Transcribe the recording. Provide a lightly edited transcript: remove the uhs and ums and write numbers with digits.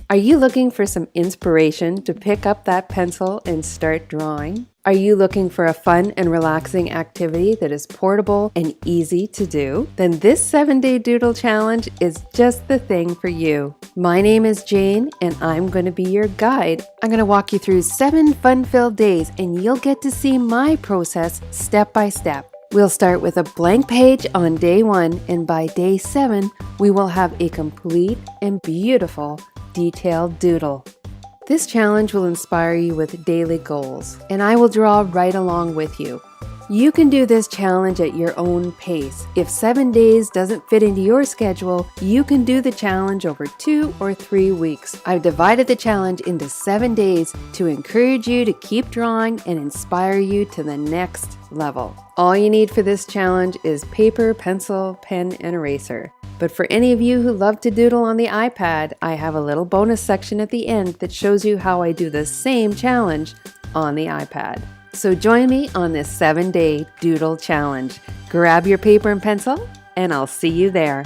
Are you looking for some inspiration to pick up that pencil and start drawing? Are you looking for a fun and relaxing activity that is portable and easy to do? Then this 7-day doodle challenge is just the thing for you. My name is Jane and I'm going to be your guide. I'm going to walk you through 7 fun-filled days and you'll get to see my process step by step. We'll start with a blank page on day 1 and by day 7 we will have a complete and beautiful detailed doodle. This challenge will inspire you with daily goals, and I will draw right along with you. You can do this challenge at your own pace. If 7 days doesn't fit into your schedule, you can do the challenge over 2 or 3 weeks. I've divided the challenge into 7 days to encourage you to keep drawing and inspire you to the next level. All you need for this challenge is paper, pencil, pen, and eraser. But for any of you who love to doodle on the iPad, I have a little bonus section at the end that shows you how I do the same challenge on the iPad. So join me on this 7-day doodle challenge. Grab your paper and pencil, and I'll see you there.